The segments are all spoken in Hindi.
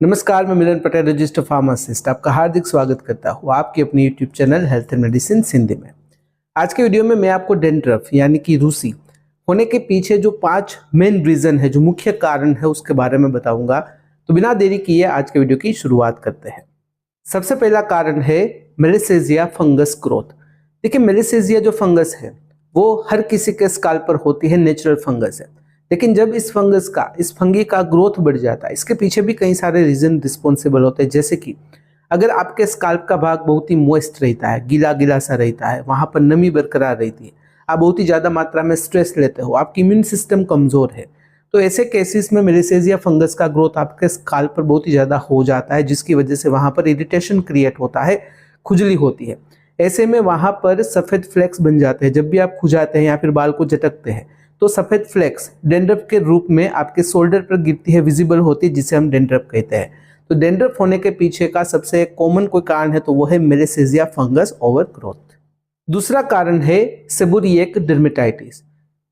नमस्कार, मैं मिलन पटेल, रजिस्टर्ड फार्मासिस्ट, आपका हार्दिक स्वागत करता हूँ आपकी अपनी YouTube channel health and medicine Hindi में। आज के वीडियो में मैं आपको डेंड्रफ यानी कि रूसी होने के पीछे जो 5 मेन रीजन है, जो मुख्य कारण है, उसके बारे में बताऊंगा। तो बिना देरी किए आज के वीडियो की शुरुआत करते हैं। सबसे पहला कारण है मेलिसेजिया फंगस ग्रोथ। देखिए, मेलिसेजिया जो फंगस है वो हर किसी के स्काल्प पर होती है, नेचुरल फंगस है। लेकिन जब इस फंगी का ग्रोथ बढ़ जाता है, इसके पीछे भी कई सारे रीजन रिस्पॉन्सिबल होते हैं। जैसे कि अगर आपके स्काल्प का भाग बहुत ही मॉइस्ट रहता है, गीला गीला सा रहता है, वहां पर नमी बरकरार रहती है, आप बहुत ही ज़्यादा मात्रा में स्ट्रेस लेते हो, आपकी इम्यून सिस्टम कमज़ोर है, तो ऐसे केसेस में मेलिसेजिया फंगस का ग्रोथ आपके स्काल्प पर बहुत ही ज़्यादा हो जाता है, जिसकी वजह से वहाँ पर इरिटेशन क्रिएट होता है, खुजली होती है। ऐसे में वहाँ पर सफ़ेद फ्लेक्स बन जाते हैं। जब भी आप खुजाते हैं या फिर बाल को झटकते हैं तो सफ़ेद फ्लेक्स डेंड्रफ के रूप में आपके शोल्डर पर गिरती है, विजिबल होती है, जिसे हम डेंड्रफ कहते हैं। तो डेंड्रफ होने के पीछे का सबसे कॉमन कोई कारण है तो वो है मेलिसेजिया फंगस ओवरग्रोथ। दूसरा कारण है सेबोरिएक डर्मेटाइटिस।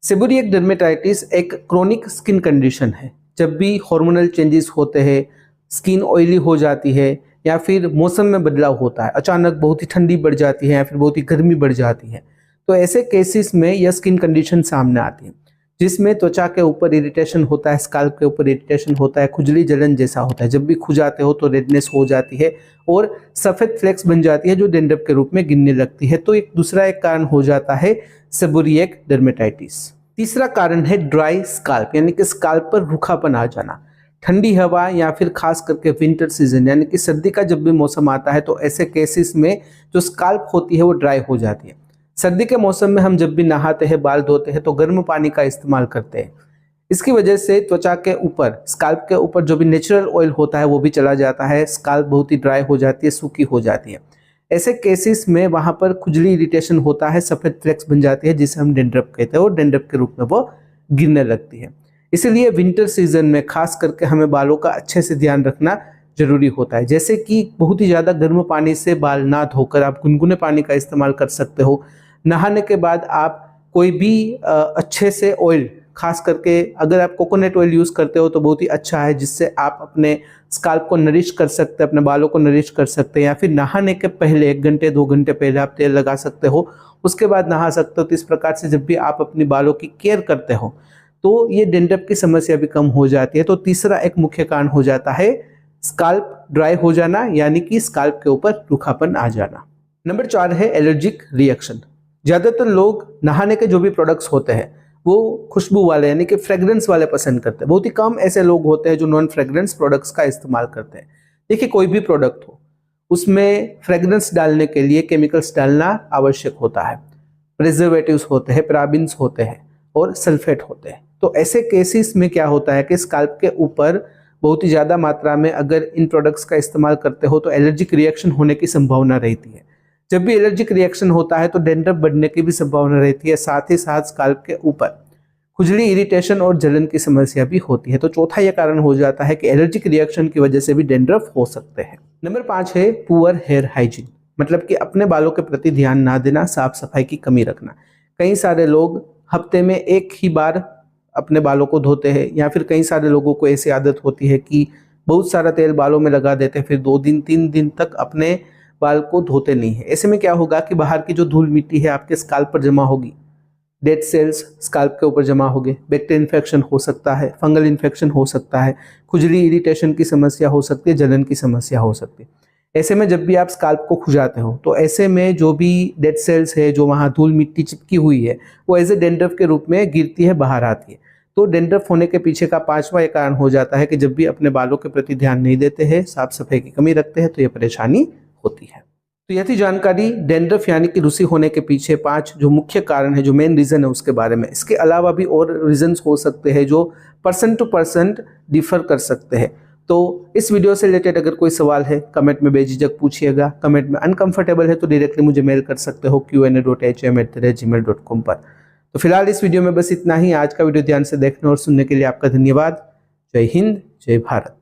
सेबोरिएक डर्मेटाइटिस एक क्रोनिक स्किन कंडीशन है। जब भी हार्मोनल चेंजेस होते हैं, स्किन ऑयली हो जाती है या फिर मौसम में बदलाव होता है, अचानक बहुत ही ठंडी बढ़ जाती है या फिर बहुत ही गर्मी बढ़ जाती है, तो ऐसे केसेस में यह स्किन कंडीशन सामने आती है, जिसमें त्वचा के ऊपर इरिटेशन होता है, स्काल्प के ऊपर इरिटेशन होता है, खुजली जलन जैसा होता है। जब भी खुजाते हो तो रेडनेस हो जाती है और सफ़ेद फ्लेक्स बन जाती है, जो डेंड्रफ के रूप में गिरने लगती है। तो एक दूसरा कारण हो जाता है सेबोरिएक डर्मेटाइटिस। तीसरा कारण है ड्राई स्काल्प, यानी कि स्काल्प पर रूखापन आ जाना। ठंडी हवा या फिर खास करके विंटर सीजन यानी कि सर्दी का जब भी मौसम आता है तो ऐसे केसेस में जो स्काल्प होती है वो ड्राई हो जाती है। सर्दी के मौसम में हम जब भी नहाते हैं, बाल धोते हैं तो गर्म पानी का इस्तेमाल करते हैं। इसकी वजह से त्वचा के ऊपर, स्काल्प के ऊपर जो भी नेचुरल ऑयल होता है वो भी चला जाता है, स्काल्प बहुत ही ड्राई हो जाती है, सूखी हो जाती है। ऐसे केसेस में वहाँ पर खुजली इरिटेशन होता है, सफ़ेद फ्लेक्स बन जाती है, जिसे हम डेंड्रफ कहते हैं, और डेंड्रफ के रूप में वो गिरने लगती है। इसीलिए विंटर सीजन में खास करके हमें बालों का अच्छे से ध्यान रखना जरूरी होता है। जैसे कि बहुत ही ज़्यादा गर्म पानी से बाल ना धोकर आप गुनगुने पानी का इस्तेमाल कर सकते हो। नहाने के बाद आप कोई भी अच्छे से ऑयल, खास करके अगर आप कोकोनट ऑयल यूज़ करते हो तो बहुत ही अच्छा है, जिससे आप अपने स्काल्प को नरिश कर सकते हैं, अपने बालों को नरिश कर सकते हैं। या फिर नहाने के पहले 1 घंटे 2 घंटे पहले आप तेल लगा सकते हो, उसके बाद नहा सकते हो। तो इस प्रकार से जब भी आप अपनी बालों की केयर करते हो तो ये डेंड्रफ की समस्या भी कम हो जाती है। तो तीसरा एक मुख्य कारण हो जाता है स्काल्प ड्राई हो जाना, यानी कि स्काल्प के ऊपर रूखापन आ जाना। नंबर 4 है एलर्जिक रिएक्शन। ज़्यादातर लोग नहाने के जो भी प्रोडक्ट्स होते हैं वो खुशबू वाले यानी कि फ्रेग्रेंस वाले पसंद करते हैं। बहुत ही कम ऐसे लोग होते हैं जो नॉन फ्रेग्रेंस प्रोडक्ट्स का इस्तेमाल करते हैं। देखिए, कोई भी प्रोडक्ट हो उसमें फ्रेग्रेंस डालने के लिए केमिकल्स डालना आवश्यक होता है। प्रिजर्वेटिव्स होते हैं, पैराबिन्स होते हैं और सल्फेट होते हैं। तो ऐसे केसेस में क्या होता है कि स्काल्प के ऊपर बहुत ही ज़्यादा मात्रा में अगर इन प्रोडक्ट्स का इस्तेमाल करते हो तो एलर्जिक रिएक्शन होने की संभावना रहती है। जब भी एलर्जिक रिएक्शन होता है तो डेंड्रफ बढ़ने की भी संभावना रहती है। साथ ही साथ स्काल्प के ऊपर खुजली, इरिटेशन और जलन की समस्या भी होती है। तो चौथा यह कारण हो जाता है कि एलर्जिक रिएक्शन की वजह से भी डेंड्रफ हो सकते हैं। नंबर 5 है पुअर हेयर हाइजीन, मतलब कि अपने बालों के प्रति ध्यान ना देना, साफ सफाई की कमी रखना। कई सारे लोग हफ्ते में एक ही बार अपने बालों को धोते हैं, या फिर कई सारे लोगों को ऐसी आदत होती है कि बहुत सारा तेल बालों में लगा देते हैं, फिर 2 दिन 3 दिन तक अपने बाल को धोते नहीं है। ऐसे में क्या होगा कि बाहर की जो धूल मिट्टी है आपके स्काल्प पर जमा होगी, डेड सेल्स स्काल्प के ऊपर जमा होंगे, बैक्टीरियल इन्फेक्शन हो सकता है, फंगल इन्फेक्शन हो सकता है, खुजली, इरिटेशन की समस्या हो सकती है, जलन की समस्या हो सकती है। ऐसे में जब भी आप स्काल्प को खुजाते हो तो ऐसे में जो भी डेड सेल्स है, जो वहाँ धूल मिट्टी चिपकी हुई है, वो एज ए डेंड्रफ के रूप में गिरती है, बाहर आती है। तो डेंड्रफ होने के पीछे का 5वां ये कारण हो जाता है कि जब भी अपने बालों के प्रति ध्यान नहीं देते हैं, साफ सफाई की कमी रखते हैं, तो ये परेशानी होती है। तो यह थी जानकारी डेंड्रफ यानी कि रूसी होने के पीछे 5 जो मुख्य कारण है, जो मेन रीजन है उसके बारे में। इसके अलावा भी और रीजंस हो सकते हैं जो पर्सन टू पर्सन डिफर कर सकते हैं। तो इस वीडियो से रिलेटेड अगर कोई सवाल है कमेंट में बेझिझक पूछिएगा। कमेंट में अनकंफर्टेबल है तो डायरेक्टली मुझे मेल कर सकते हो qa.hm@gmail.com पर। तो फिलहाल इस वीडियो में बस इतना ही। आज का वीडियो ध्यान से देखने और सुनने के लिए आपका धन्यवाद। जय हिंद, जय भारत।